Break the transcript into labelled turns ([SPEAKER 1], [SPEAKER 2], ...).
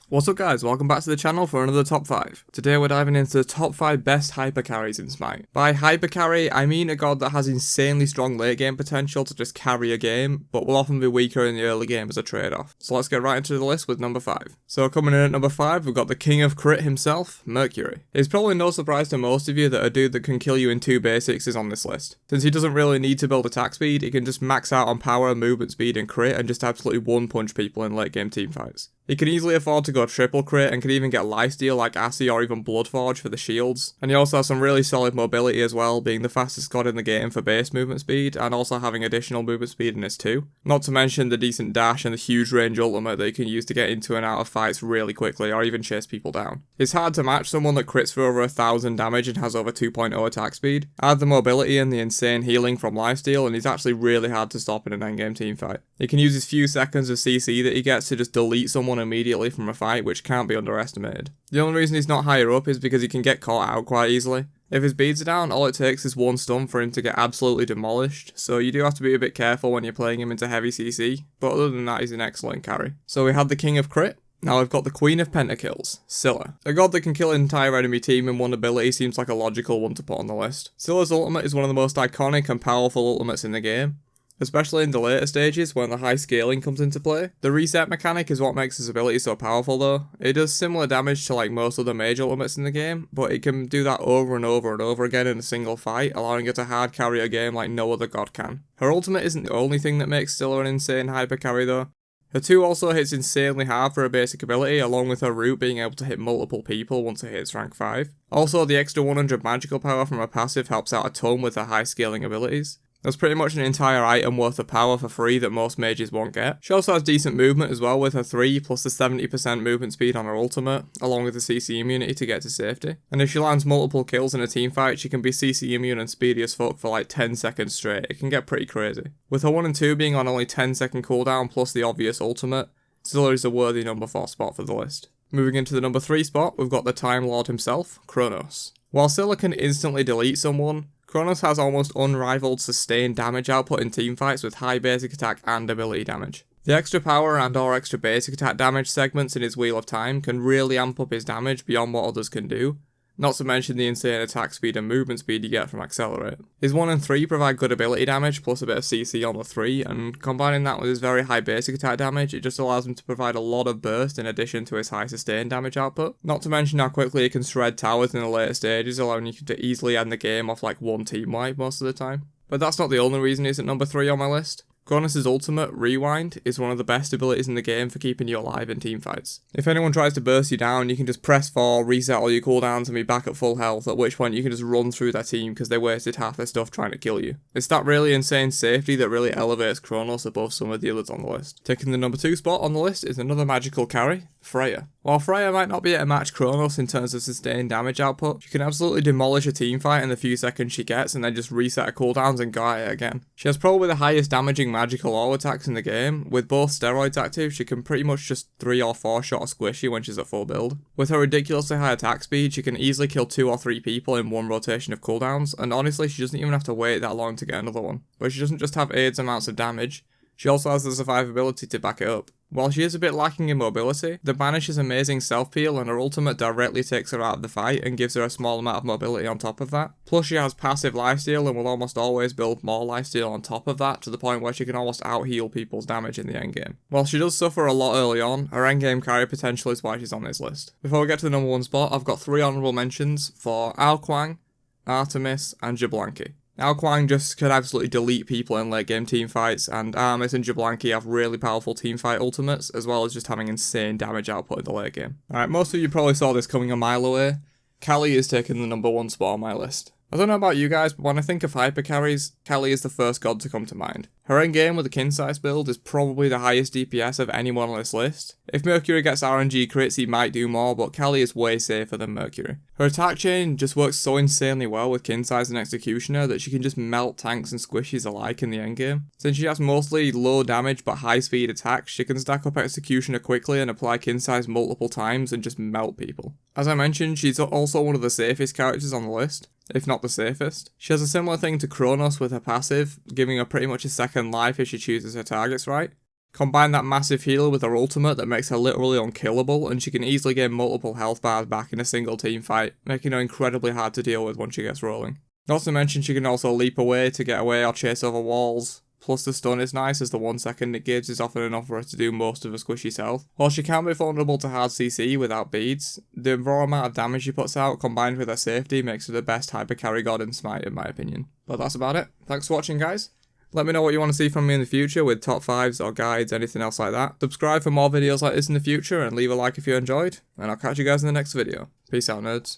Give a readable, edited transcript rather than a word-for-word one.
[SPEAKER 1] What's up guys, welcome back to the channel for another top 5. Today we're diving into the top 5 best hyper carries in Smite. By hyper carry, I mean a god that has insanely strong late game potential to just carry a game, but will often be weaker in the early game as a trade-off. So let's get right into the list with number 5. So coming in at number 5, we've got the king of crit himself, Mercury. It's probably no surprise to most of you that a dude that can kill you in 2 basics is on this list. Since he doesn't really need to build attack speed, he can just max out on power, movement speed and crit and just absolutely one-punch people in late game teamfights. He can easily afford to go triple crit and can even get lifesteal like Assy or even Bloodforge for the shields. And he also has some really solid mobility as well, being the fastest god in the game for base movement speed and also having additional movement speed in his too. Not to mention the decent dash and the huge range ultimate that he can use to get into and out of fights really quickly or even chase people down. It's hard to match someone that crits for over 1000 damage and has over 2.0 attack speed. Add the mobility and the insane healing from lifesteal and he's actually really hard to stop in an endgame teamfight. He can use his few seconds of CC that he gets to just delete someone immediately from a fight, which can't be underestimated. The only reason he's not higher up is because he can get caught out quite easily. If his beads are down, all it takes is one stun for him to get absolutely demolished, so you do have to be a bit careful when you're playing him into heavy CC, but other than that he's an excellent carry. So we had the king of crit. Now we've got the queen of pentakills, Scylla. A god that can kill an entire enemy team in one ability seems like a logical one to put on the list. Scylla's ultimate is one of the most iconic and powerful ultimates in the game, especially in the later stages when the high scaling comes into play. The reset mechanic is what makes his ability so powerful though. It does similar damage to like most other mage ultimates in the game, but it can do that over and over and over again in a single fight, allowing her to hard carry a game like no other god can. Her ultimate isn't the only thing that makes Scylla an insane hyper carry though. Her 2 also hits insanely hard for her basic ability, along with her root being able to hit multiple people once it hits rank 5. Also, the extra 100 magical power from her passive helps out a ton with her high scaling abilities. That's pretty much an entire item worth of power for free that most mages won't get. She also has decent movement as well with her 3 plus the 70% movement speed on her ultimate, along with the CC immunity to get to safety. And if she lands multiple kills in a teamfight, she can be CC immune and speedy as fuck for like 10 seconds straight. It can get pretty crazy. With her 1 and 2 being on only 10-second cooldown plus the obvious ultimate, Scylla is a worthy number 4 spot for the list. Moving into the number 3 spot, we've got the Time Lord himself, Kronos. While Scylla can instantly delete someone, Kronos has almost unrivaled sustained damage output in teamfights with high basic attack and ability damage. The extra power and or extra basic attack damage segments in his Wheel of Time can really amp up his damage beyond what others can do, not to mention the insane attack speed and movement speed you get from Accelerate. His 1 and 3 provide good ability damage plus a bit of CC on the 3, and combining that with his very high basic attack damage, it just allows him to provide a lot of burst in addition to his high sustained damage output. Not to mention how quickly he can shred towers in the later stages, allowing you to easily end the game off like one team wipe most of the time. But that's not the only reason he's at number 3 on my list. Kronos' ultimate, Rewind, is one of the best abilities in the game for keeping you alive in teamfights. If anyone tries to burst you down, you can just press 4, reset all your cooldowns and be back at full health, at which point you can just run through their team because they wasted half their stuff trying to kill you. It's that really insane safety that really elevates Kronos above some of the others on the list. Taking the number 2 spot on the list is another magical carry, Freya. While Freya might not be able to match Kronos in terms of sustained damage output, she can absolutely demolish a teamfight in the few seconds she gets and then just reset her cooldowns and go at it again. She has probably the highest damaging magical auto attacks in the game. With both steroids active, she can pretty much just 3 or 4 shot a squishy when she's at full build. With her ridiculously high attack speed, she can easily kill 2 or 3 people in one rotation of cooldowns, and honestly she doesn't even have to wait that long to get another one. But she doesn't just have AIDS amounts of damage, she also has the survivability to back it up. While she is a bit lacking in mobility, the banish is amazing self-peel and her ultimate directly takes her out of the fight and gives her a small amount of mobility on top of that. Plus she has passive lifesteal and will almost always build more lifesteal on top of that to the point where she can almost out-heal people's damage in the endgame. While she does suffer a lot early on, her endgame carry potential is why she's on this list. Before we get to the number 1 spot, I've got 3 honourable mentions for Alquang, Artemis and Jablanki. Alquang just can absolutely delete people in late game teamfights, and Artemis and Jablanki have really powerful teamfight ultimates, as well as just having insane damage output in the late game. Alright, most of you probably saw this coming a mile away. Kali is taking the number 1 spot on my list. I don't know about you guys, but when I think of hyper carries, Kali is the first god to come to mind. Her endgame with a Kinsize build is probably the highest DPS of anyone on this list. If Mercury gets RNG crits he might do more, but Kali is way safer than Mercury. Her attack chain just works so insanely well with Kinsize and Executioner that she can just melt tanks and squishies alike in the endgame. Since she has mostly low damage but high speed attacks, she can stack up Executioner quickly and apply Kinsize multiple times and just melt people. As I mentioned, she's also one of the safest characters on the list, if not the safest. She has a similar thing to Kronos with her passive, giving her pretty much a second life if she chooses her targets right. Combine that massive heal with her ultimate that makes her literally unkillable, and she can easily gain multiple health bars back in a single team fight, making her incredibly hard to deal with once she gets rolling. Not to mention she can also leap away to get away or chase over walls. Plus the stun is nice as the 1 second it gives is often enough for her to do most of her squishy self. While she can be vulnerable to hard CC without beads, the raw amount of damage she puts out combined with her safety makes her the best hyper carry god in Smite in my opinion. But that's about it. Thanks for watching guys. Let me know what you want to see from me in the future with top 5s or guides, anything else like that. Subscribe for more videos like this in the future and leave a like if you enjoyed. And I'll catch you guys in the next video. Peace out nerds.